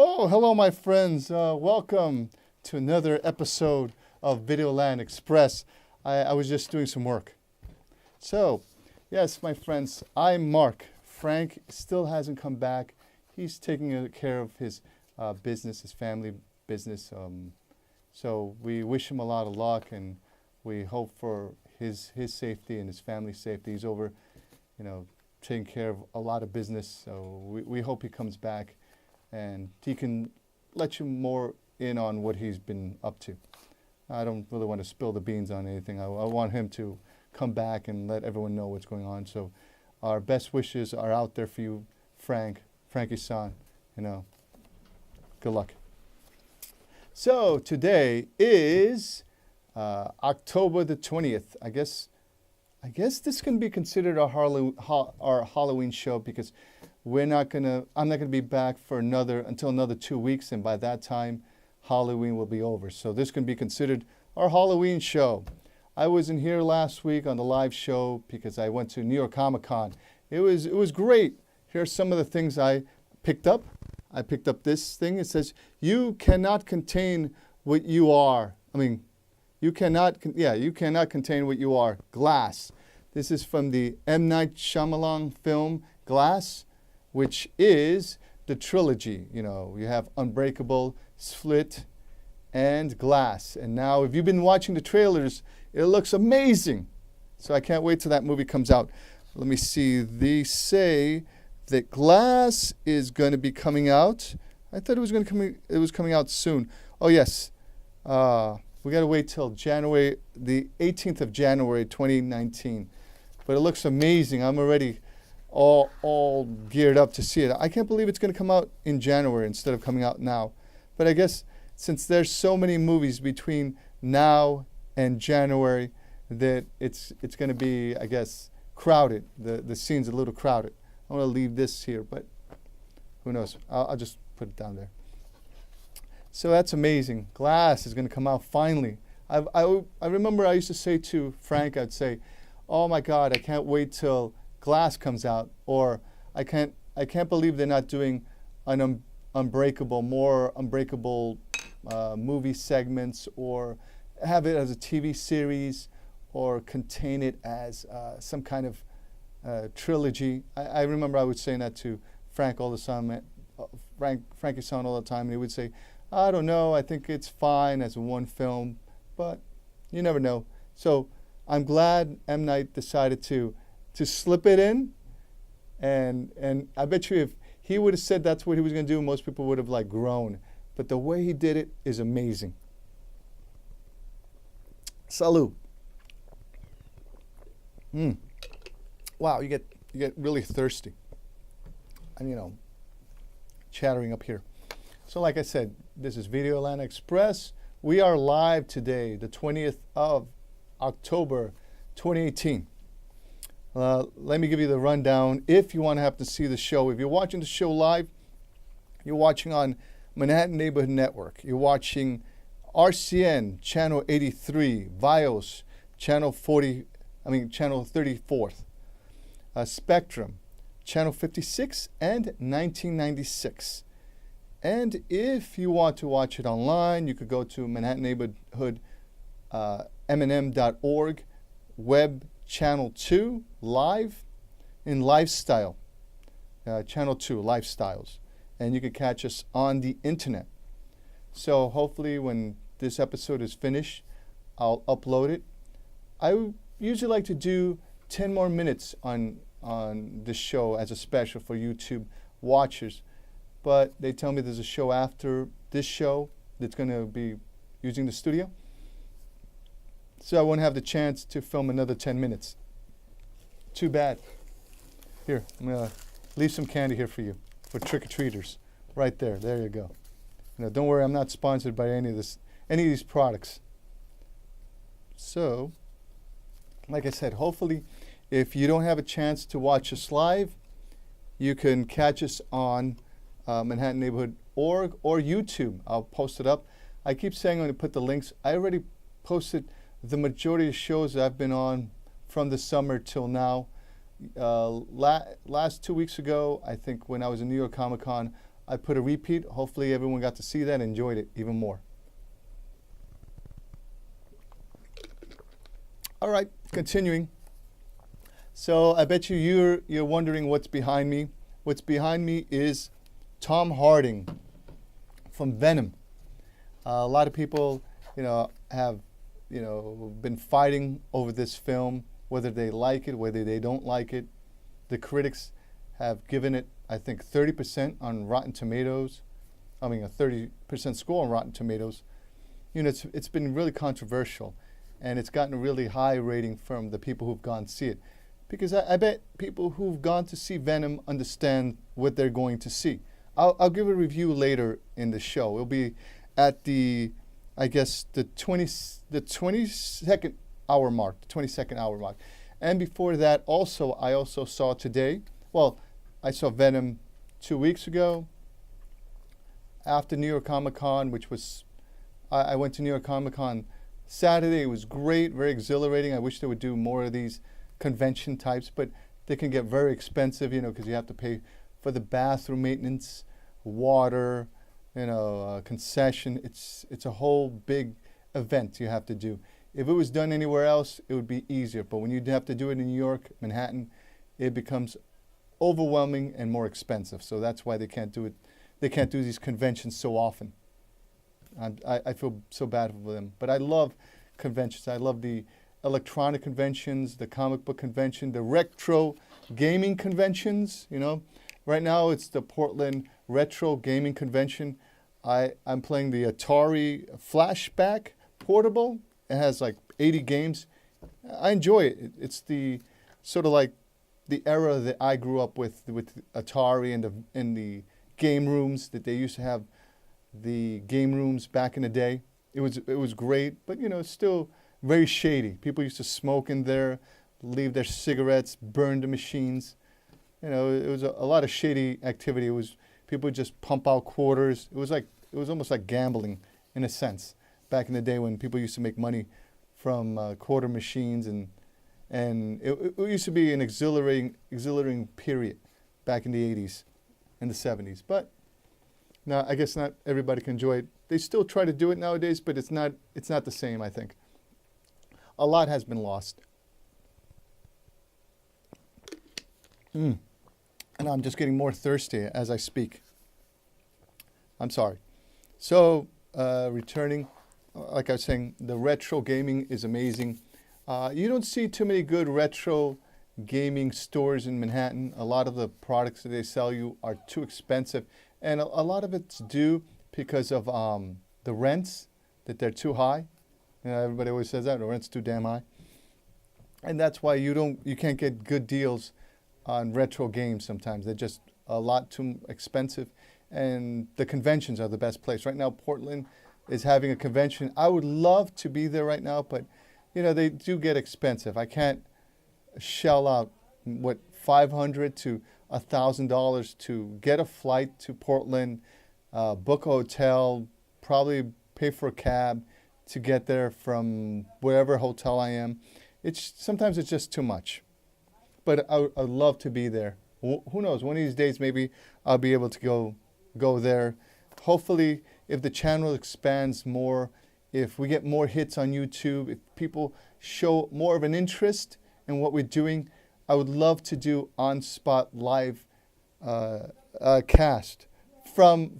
Oh, hello, my friends. Welcome to another episode of Videoland Express. I was just doing some work. So, yes, my friends, I'm Mark. Frank still hasn't come back. He's taking care of his business, his family business. So we wish him a lot of luck, and we hope for his safety and his family's safety. He's over, taking care of a lot of business. So we hope he comes back and he can let you more in on what he's been up to. I don't really want to spill the beans on anything. I want him to come back and let everyone know what's going on. So our best wishes are out there for you, Frankie-san. Good luck. So today is October the 20th. I guess this can be considered our Halloween show, because I'm not gonna be back until another 2 weeks, and by that time Halloween will be over. So this can be considered our Halloween show. I wasn't here last week on the live show because I went to New York Comic-Con. It was great. Here's some of the things I picked up. I picked up this thing. It says, "You cannot contain what you are." You cannot contain what you are. Glass. This is from the M. Night Shyamalan film Glass, which is the trilogy. You have Unbreakable, Split, and Glass. And now, if you've been watching the trailers, it looks amazing. So I can't wait till that movie comes out. Let me see. They say that Glass is going to be coming out. I thought it was coming out soon. Oh yes. We got to wait till the 18th of January 2019. But it looks amazing. I'm already all geared up to see it. I can't believe it's going to come out in January instead of coming out now. But I guess since there's so many movies between now and January, that it's going to be, I guess, crowded. The scene's a little crowded. I want to leave this here, but who knows? I'll just put it down there. So that's amazing. Glass is going to come out finally. I remember I used to say to Frank, I'd say, "Oh my God, I can't wait till Glass comes out," or I can't believe they're not doing an more unbreakable movie segments, or have it as a TV series, or contain it as some kind of trilogy. I remember I was saying that to Frank all the time, Frankie-san all the time, and he would say, "I don't know, I think it's fine as one film," but you never know. So I'm glad M. Night decided to slip it in, and I bet you if he would have said that's what he was going to do, most people would have groaned. But the way he did it is amazing. Salud. Wow, you get really thirsty. And chattering up here. So like I said, this is Videoland Express. We are live today, the 20th of October, 2018. Let me give you the rundown. If you want to have to see the show, if you're watching the show live, you're watching on Manhattan Neighborhood Network. You're watching RCN, Channel 83, Vios, Channel 34th, Spectrum, Channel 56, and 1996. And if you want to watch it online, you could go to Manhattan Neighborhood, mnm.org, web channel 2, live, in lifestyle, channel 2, lifestyles. And you can catch us on the internet. So hopefully when this episode is finished, I'll upload it. usually like to do 10 more minutes on this show as a special for YouTube watchers, but they tell me there's a show after this show that's going to be using the studio, so I won't have the chance to film another 10 minutes. Too bad. Here, I'm going to leave some candy here for you, for trick-or-treaters. Right there. There you go. Don't worry, I'm not sponsored by any of these products. So, like I said, hopefully, if you don't have a chance to watch us live, you can catch us on Manhattan Neighborhood org or YouTube. I'll post it up. I keep saying I'm going to put the links. I already posted the majority of shows that I've been on from the summer till now. Last 2 weeks ago, I think when I was in New York Comic Con, I put a repeat. Hopefully everyone got to see that and enjoyed it even more. All right, continuing. So I bet you're wondering what's behind me. What's behind me is Tom Hardy from Venom. A lot of people, have, been fighting over this film, whether they like it, whether they don't like it. The critics have given it, I think, 30% on Rotten Tomatoes. I mean, a 30% score on Rotten Tomatoes. It's been really controversial, and it's gotten a really high rating from the people who've gone to see it. Because I bet people who've gone to see Venom understand what they're going to see. I'll give a review later in the show. It'll be at the 22nd hour mark. And before that, I also saw today, I saw Venom 2 weeks ago after New York Comic Con, which was, I went to New York Comic Con Saturday. It was great, very exhilarating. I wish they would do more of these convention types, but they can get very expensive, because you have to pay for the bathroom maintenance, water, concession. It's a whole big event you have to do. If it was done anywhere else, it would be easier. But when you have to do it in New York, Manhattan, it becomes overwhelming and more expensive. So that's why they can't do it. They can't do these conventions so often. I feel so bad for them. But I love conventions. I love the electronic conventions, the comic book convention, the retro gaming conventions. Right now it's the Portland Retro Gaming Convention. I'm playing the Atari Flashback Portable. It has like 80 games. I enjoy it. It's the sort of like the era that I grew up with Atari and the game rooms that they used to have. The game rooms back in the day. It was great, but it's still very shady. People used to smoke in there, leave their cigarettes, burn the machines. It was a lot of shady activity. It was people would just pump out quarters. It was almost like gambling in a sense back in the day when people used to make money from quarter machines, and it used to be an exhilarating period back in the 80s and the 70s. But now I guess not everybody can enjoy it. They still try to do it nowadays, but it's not the same, I think. A lot has been lost. And I'm just getting more thirsty as I speak. I'm sorry. So, returning, like I was saying, the retro gaming is amazing. You don't see too many good retro gaming stores in Manhattan. A lot of the products that they sell you are too expensive. And a lot of it's due because of the rents, that they're too high. Everybody always says that, the rent's too damn high. And that's why you can't get good deals on retro games sometimes. They're just a lot too expensive. And the conventions are the best place. Right now, Portland is having a convention. I would love to be there right now, but, they do get expensive. I can't shell out, $500 to $1,000 to get a flight to Portland, book a hotel, probably pay for a cab to get there from wherever hotel I am. Sometimes it's just too much. But I'd love to be there. Who knows? One of these days, maybe I'll be able to go there. Hopefully, if the channel expands more, if we get more hits on YouTube, if people show more of an interest in what we're doing, I would love to do on-spot live cast from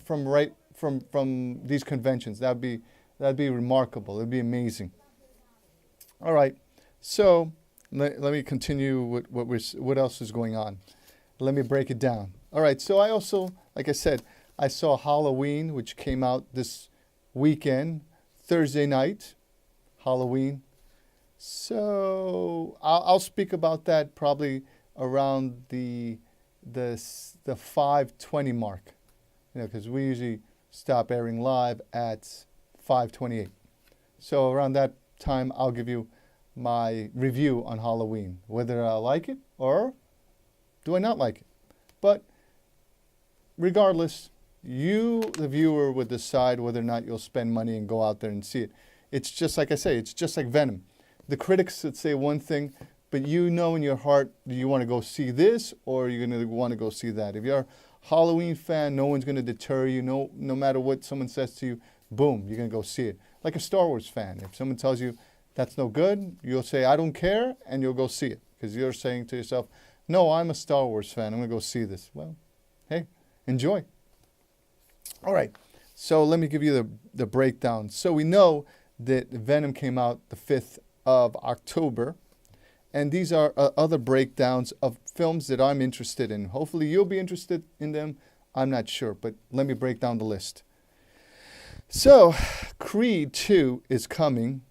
these conventions. That'd be remarkable. It'd be amazing. All right. So let me continue with what else is going on. Let me break it down. All right, so I also, like I said, I saw Halloween, which came out this weekend, Thursday night, Halloween. So I'll speak about that probably around the 5:20 mark, because we usually stop airing live at 5:28. So around that time, I'll give you my review on Halloween, whether I like it or do I not like it. But regardless, you, the viewer, would decide whether or not you'll spend money and go out there and see it. It's just like I say, it's just like Venom. The critics would say one thing, but you know in your heart, do you want to go see this or are you going to want to go see that? If you're a Halloween fan, no one's going to deter you. No matter what someone says to you, boom, you're going to go see it. Like a Star Wars fan. If someone tells you that's no good, you'll say, I don't care, and you'll go see it. Because you're saying to yourself, no, I'm a Star Wars fan. I'm going to go see this. Well, hey, enjoy. All right, so let me give you the breakdown. So we know that Venom came out the 5th of October. And these are other breakdowns of films that I'm interested in. Hopefully you'll be interested in them. I'm not sure, but let me break down the list. So Creed 2 is coming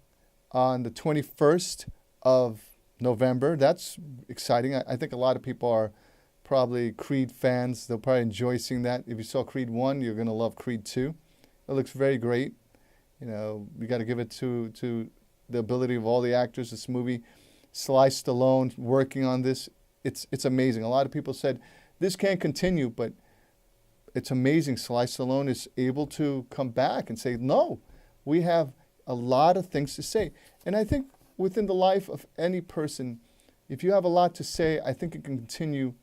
on the 21st of November. That's exciting. I think a lot of people are probably Creed fans. They'll probably enjoy seeing that. If you saw Creed 1, you're going to love Creed 2. It looks very great. You got to give it to the ability of all the actors. This movie, Sly Stallone working on this, it's amazing. A lot of people said this can't continue, but it's amazing. Sly Stallone is able to come back and say, no, we have a lot of things to say. And I think within the life of any person, if you have a lot to say, I think you can continue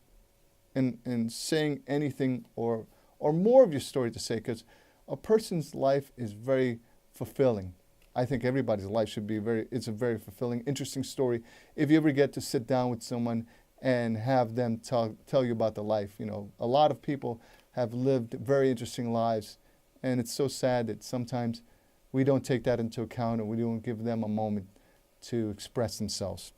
in saying anything or more of your story to say, because a person's life is very fulfilling. I think everybody's life should be it's a very fulfilling, interesting story. If you ever get to sit down with someone and have them tell you about their life. A lot of people have lived very interesting lives, and it's so sad that sometimes we don't take that into account and we don't give them a moment to express themselves.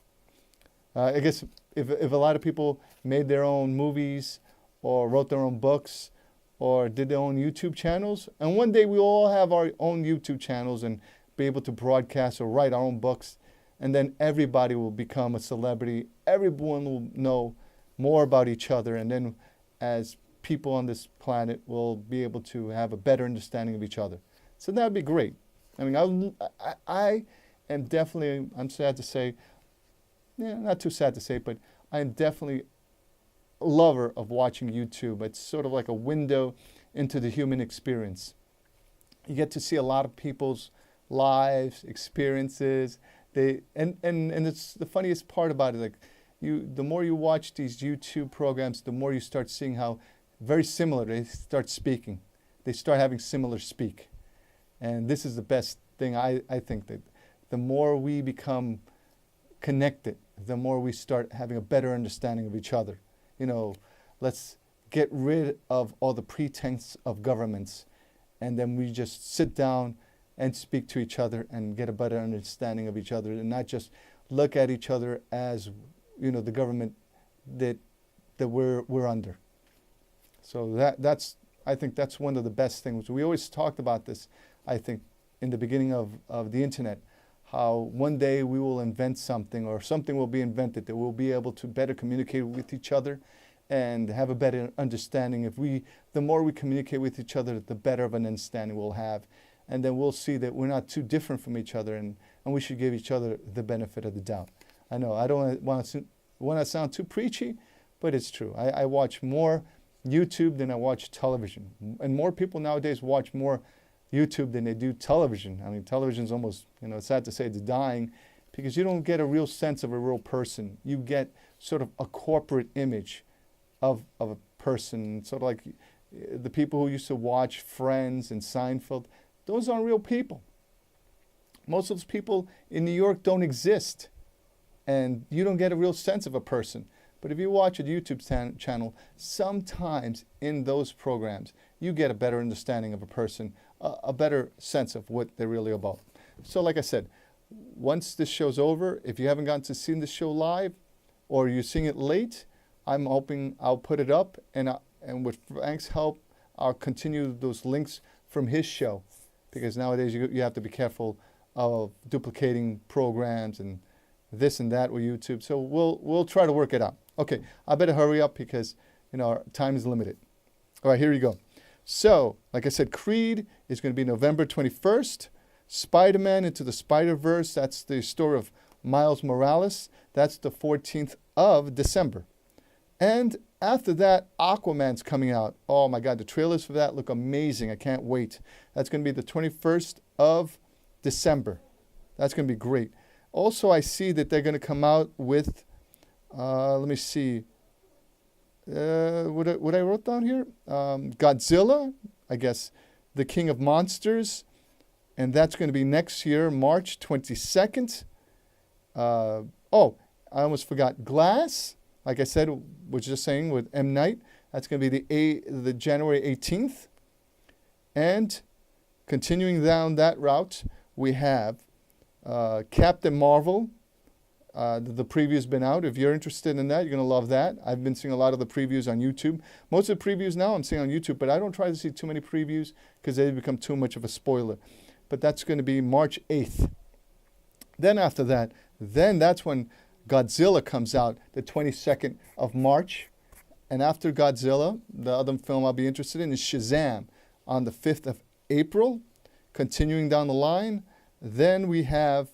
I guess if a lot of people made their own movies or wrote their own books or did their own YouTube channels, and one day we all have our own YouTube channels and be able to broadcast or write our own books, and then everybody will become a celebrity. Everyone will know more about each other, and then as people on this planet will be able to have a better understanding of each other. So that would be great. I mean, I am definitely, I'm sad to say, not too sad to say, but I am definitely a lover of watching YouTube. It's sort of like a window into the human experience. You get to see a lot of people's lives, experiences. And it's the funniest part about it. The more you watch these YouTube programs, the more you start seeing how very similar they start speaking. They start having similar speak. And this is the best thing, I think, that the more we become connected, the more we start having a better understanding of each other. Let's get rid of all the pretense of governments, and then we just sit down and speak to each other and get a better understanding of each other, and not just look at each other as, the government that we're under. So I think that's one of the best things. We always talked about this, I think, in the beginning of the internet, how one day we will invent something, or something will be invented that we'll be able to better communicate with each other and have a better understanding. The more we communicate with each other, the better of an understanding we'll have. And then we'll see that we're not too different from each other, and we should give each other the benefit of the doubt. I know I don't want to sound too preachy, but it's true. I watch more YouTube than I watch television. And more people nowadays watch more YouTube than they do television. I mean, television's almost, it's sad to say, it's dying, because you don't get a real sense of a real person. You get sort of a corporate image of a person, sort of like the people who used to watch Friends and Seinfeld. Those aren't real people. Most of those people in New York don't exist, and you don't get a real sense of a person. But if you watch a YouTube channel, sometimes in those programs, you get a better understanding of a person, a better sense of what they're really about. So like I said, once this show's over, if you haven't gotten to see the show live or you're seeing it late, I'm hoping I'll put it up, and with Frank's help, I'll continue those links from his show, because nowadays you have to be careful of duplicating programs and this and that with YouTube. So we'll try to work it out. Okay, I better hurry up because our time is limited. All right, here you go. So, like I said, Creed is going to be November 21st. Spider-Man Into the Spider-Verse, that's the story of Miles Morales. That's the 14th of December. And after that, Aquaman's coming out. Oh my God, the trailers for that look amazing. I can't wait. That's going to be the 21st of December. That's going to be great. Also, I see that they're going to come out with, let me see, what I wrote down here? Godzilla, I guess, the King of Monsters. And that's going to be next year, March 22nd. Oh, I almost forgot. Glass, like I said, was just saying with M. Night. That's going to be the January 18th. And continuing down that route, we have Captain Marvel. The preview's been out. If you're interested in that, you're going to love that. I've been seeing a lot of the previews on YouTube. Most of the previews now I'm seeing on YouTube, but I don't try to see too many previews because they become too much of a spoiler. But that's going to be March 8th. Then after that, that's when Godzilla comes out, the 22nd of March. And after Godzilla, the other film I'll be interested in is Shazam on the 5th of April. Continuing down the line, then we have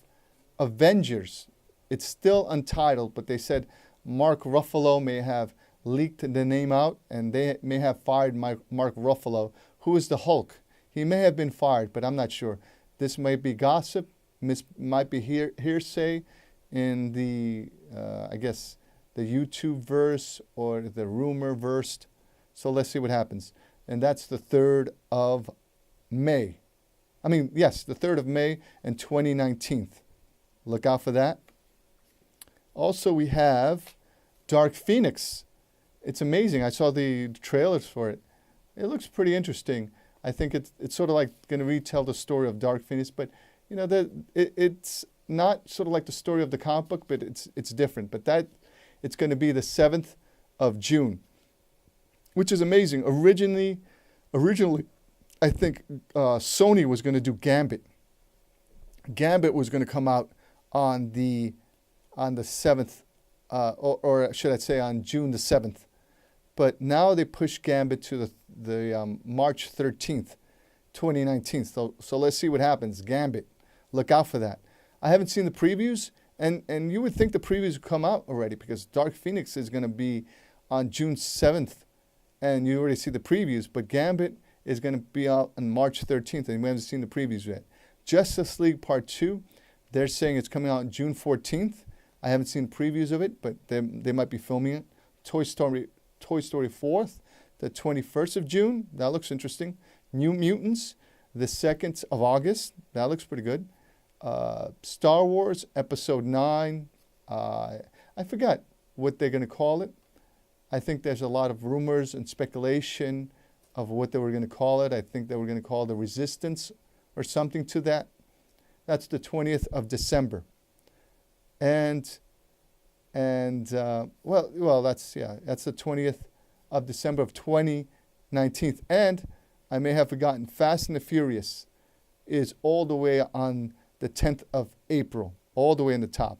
Avengers. It's still untitled, but they said Mark Ruffalo may have leaked the name out, and they may have fired Mark Ruffalo, who is the Hulk. He may have been fired, but I'm not sure. This might be gossip, might be hearsay in the, I guess, the YouTube verse or the rumor verse. So let's see what happens. And that's the 3rd of May. Yes, the 3rd of May and 2019. Look out for that. Also, we have Dark Phoenix. It's amazing. I saw the trailers for it. It looks pretty interesting. I think it's sort of like going to retell the story of Dark Phoenix, but it's not sort of like the story of the comic book, but it's different. But it's going to be the 7th of June, which is amazing. Originally, I think Sony was going to do Gambit. Gambit was going to come out on the 7th, or should I say on June the 7th. But now they pushed Gambit to the March 13th, 2019. So let's see what happens. Gambit. Look out for that. I haven't seen the previews, and you would think the previews would come out already because Dark Phoenix is going to be on June 7th, and you already see the previews. But Gambit is going to be out on March 13th, and we haven't seen the previews yet. Justice League Part 2, they're saying it's coming out on June 14th. I haven't seen previews of it, but they might be filming it. Toy Story 4th, the 21st of June. That looks interesting. New Mutants, the 2nd of August. That looks pretty good. Star Wars Episode 9. I forgot what they're going to call it. I think there's a lot of rumors and speculation of what they were going to call it. I think they were going to call it The Resistance or something to that. That's the 20th of December. That's the 20th of December of 2019. And I may have forgotten, Fast and the Furious is all the way on the 10th of April, all the way in the top.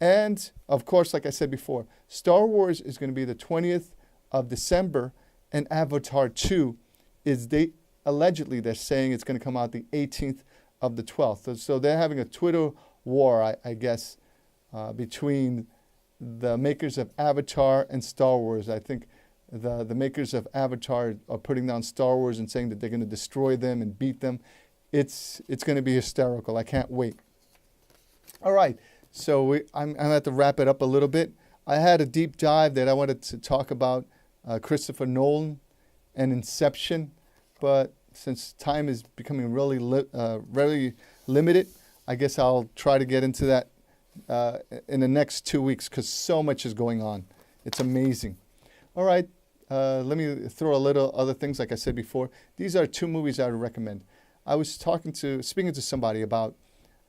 And of course, like I said before, Star Wars is going to be the 20th of December, and Avatar 2 is allegedly they're saying it's going to come out the 18th of the 12th. So they're having a Twitter war, I guess, between the makers of Avatar and Star Wars. I think the makers of Avatar are putting down Star Wars and saying that they're going to destroy them and beat them. It's going to be hysterical. I can't wait. All right, so I'm going to have to wrap it up a little bit. I had a deep dive that I wanted to talk about Christopher Nolan and Inception, but since time is becoming really limited, I guess I'll try to get into that in the next 2 weeks because so much is going on. It's amazing. All right, let me throw a little other things like I said before. These are 2 movies I would recommend. I was speaking to somebody about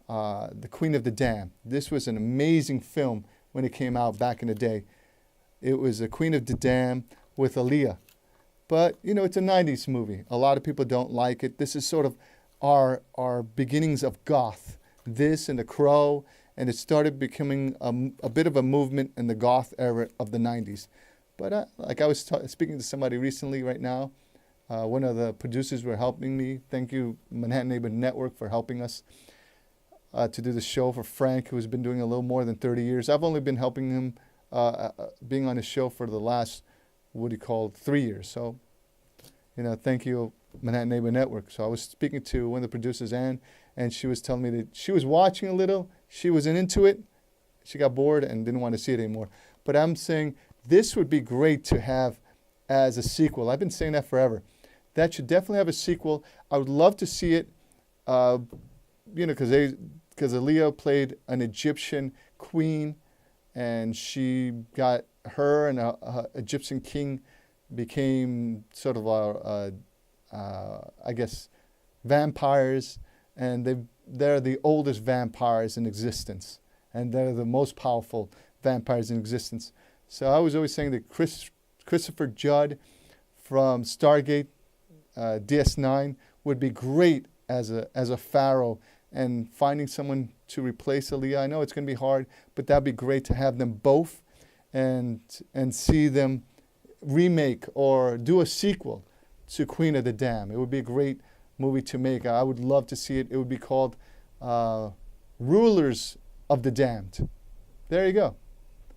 The Queen of the Dam. This was an amazing film when it came out back in the day. It was The Queen of the Dam with Aaliyah. But, you know, it's a 90s movie. A lot of people don't like it. This is sort of our beginnings of goth. This and The Crow, and it started becoming a bit of a movement in the goth era of the 90s. But like I was speaking to somebody recently right now, one of the producers were helping me. Thank you, Manhattan Neighborhood Network, for helping us to do the show for Frank, who's been doing a little more than 30 years. I've only been helping him being on his show for the last, 3 years. So, you know, thank you, Manhattan Neighborhood Network. So I was speaking to one of the producers, Ann, and she was telling me that she was watching a little. She wasn't into it. She got bored and didn't want to see it anymore. But I'm saying this would be great to have as a sequel. I've been saying that forever. That should definitely have a sequel. I would love to see it, you know, because Aaliyah played an Egyptian queen, and she got her and a Egyptian king became sort of I guess, vampires, and they're the oldest vampires in existence, and they're the most powerful vampires in existence. So I was always saying that Christopher Judd from Stargate DS9 would be great as a pharaoh, and finding someone to replace Aaliyah. I know it's going to be hard, but that'd be great to have them both and see them remake or do a sequel to Queen of the Dam. It would be a great movie to make. I would love to see it. It would be called Rulers of the Damned. There you go.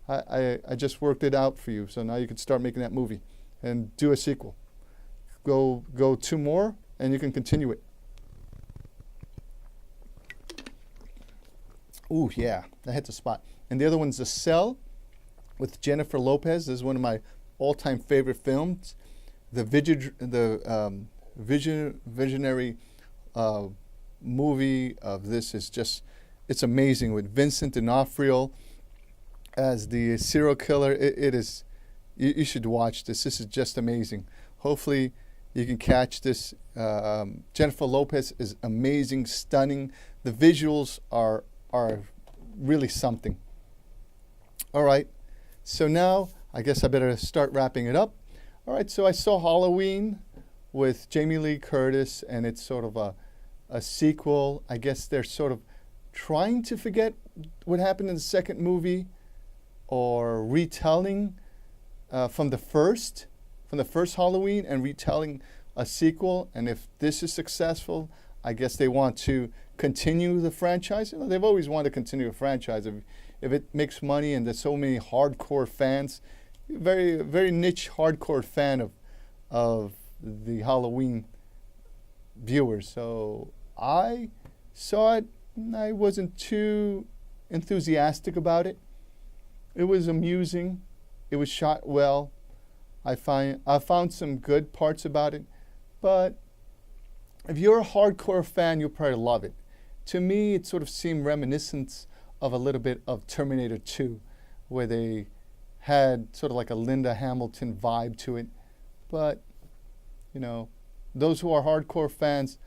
I just worked it out for you, so now you can start making that movie and do a sequel. Go 2 more, and you can continue it. Ooh, yeah, that hits the spot. And the other one's The Cell with Jennifer Lopez. This is one of my all-time favorite films. The visionary movie of this is just, it's amazing, with Vincent D'Onofrio as the serial killer. It is, you should watch this. This is just amazing. Hopefully you can catch this. Jennifer Lopez is amazing, stunning. The visuals are really something. All right, so now I guess I better start wrapping it up. All right, so I saw Halloween with Jamie Lee Curtis, and it's sort of a sequel. I guess they're sort of trying to forget what happened in the second movie, or retelling from the first Halloween and retelling a sequel. And if this is successful, I guess they want to continue the franchise. You know, they've always wanted to continue a franchise. If it makes money and there's so many hardcore fans, very, very niche hardcore fan of the Halloween viewers. So I saw it, and I wasn't too enthusiastic about it. It was amusing. It was shot well. I found some good parts about it, but if you're a hardcore fan, you'll probably love it. To me, it sort of seemed reminiscent of a little bit of Terminator 2, where they had sort of like a Linda Hamilton vibe to it. But, you know, those who are hardcore fans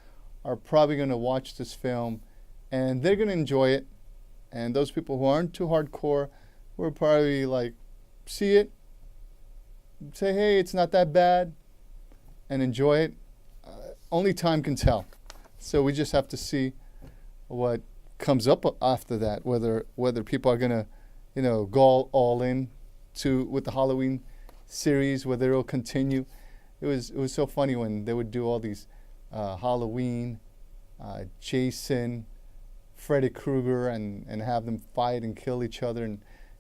are probably going to watch this film, and they're going to enjoy it. And those people who aren't too hardcore will probably like see it, say, hey, it's not that bad, and enjoy it. Only time can tell. So we just have to see what comes up after that, whether people are gonna, you know, go all in with the Halloween series, whether it'll continue. It was so funny when they would do all these Halloween, Jason, Freddy Krueger, and have them fight and kill each other,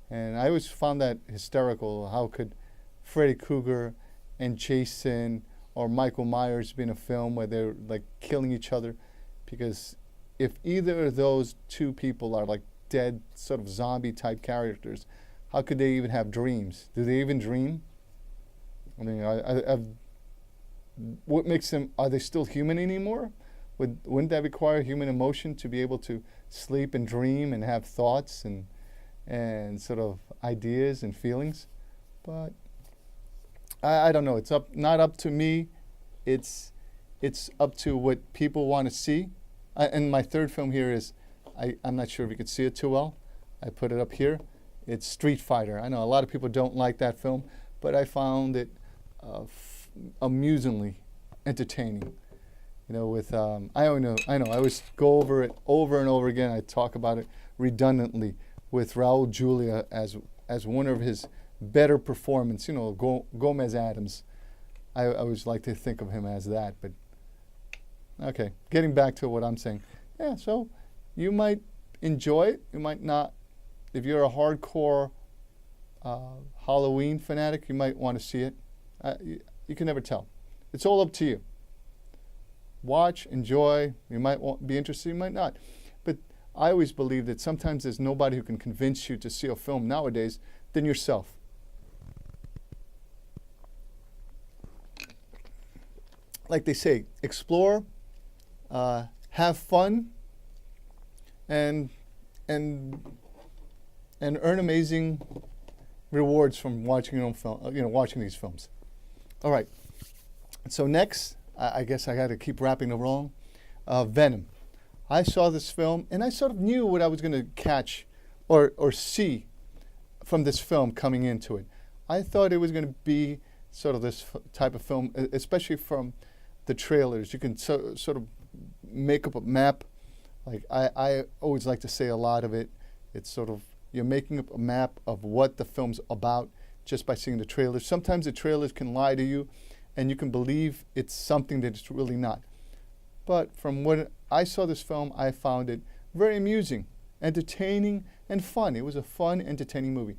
and I always found that hysterical. How could Freddy Krueger and Jason or Michael Myers be in a film where they're like killing each other? Because if either of those two people are like dead, sort of zombie type characters, how could they even have dreams? Do they even dream? I mean, what makes them? Are they still human anymore? Wouldn't that require human emotion to be able to sleep and dream and have thoughts and sort of ideas and feelings? But I don't know. It's not up to me. It's up to what people want to see. And my third film here is, I'm not sure if you can see it too well. I put it up here. It's Street Fighter. I know a lot of people don't like that film, but I found it amusingly entertaining. You know, with I know. I always go over it over and over again. I talk about it redundantly with Raul Julia as one of his better performance. You know, Gomez Adams. I always like to think of him as that. But okay, getting back to what I'm saying. Yeah, so you might enjoy it. You might not. If you're a hardcore Halloween fanatic, you might want to see it. You can never tell. It's all up to you. Watch, enjoy. You might be interested, you might not. But I always believe that sometimes there's nobody who can convince you to see a film nowadays than yourself. Like they say, explore, have fun, and earn amazing rewards from watching your own film. Watching these films. All right. So next, I guess I got to keep wrapping along. Venom. I saw this film, and I sort of knew what I was going to catch or see from this film coming into it. I thought it was going to be sort of this type of film, especially from the trailers. You can sort of make up a map. Like I always like to say a lot of it. It's sort of you're making up a map of what the film's about just by seeing the trailers. Sometimes the trailers can lie to you, and you can believe it's something that it's really not. But from when I saw this film, I found it very amusing, entertaining, and fun. It was a fun, entertaining movie.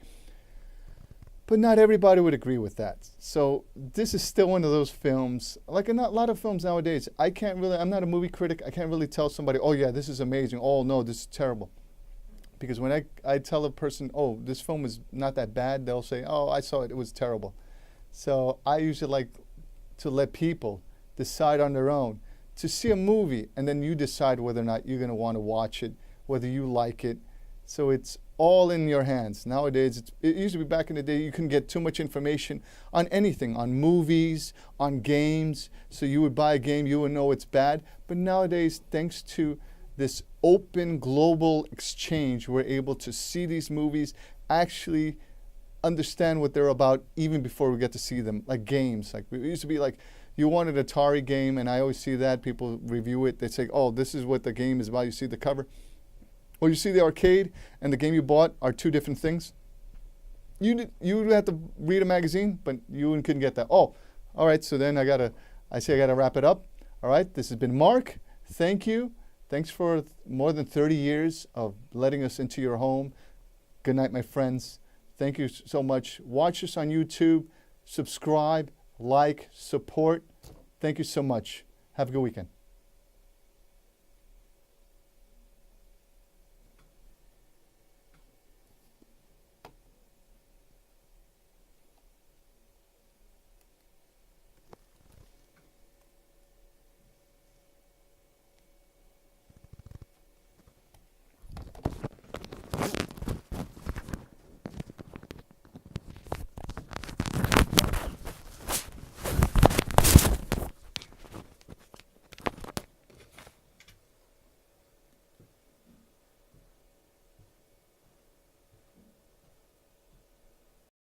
But not everybody would agree with that. So this is still one of those films, like a lot of films nowadays, I'm not a movie critic. I can't really tell somebody, oh yeah, this is amazing. Oh no, this is terrible. Because when I tell a person, oh, this film is not that bad, they'll say, oh, I saw it, it was terrible. So I usually like to let people decide on their own to see a movie, and then you decide whether or not you're going to want to watch it, whether you like it. So it's all in your hands. Nowadays, it used to be back in the day, you couldn't get too much information on anything, on movies, on games. So you would buy a game, you would know it's bad. But nowadays, thanks to this open global exchange, we're able to see these movies, actually understand what they're about even before we get to see them, like games. Like it used to be like you want an Atari game, and I always see that people review it. They say, oh, this is what the game is about. You see the cover. Or you see the arcade and the game you bought are two different things. You would have to read a magazine, but you couldn't get that. Oh, all right, so then I gotta wrap it up. All right, this has been Mark. Thank you. Thanks for more than 30 years of letting us into your home. Good night, my friends. Thank you so much. Watch us on YouTube. Subscribe, like, support. Thank you so much. Have a good weekend.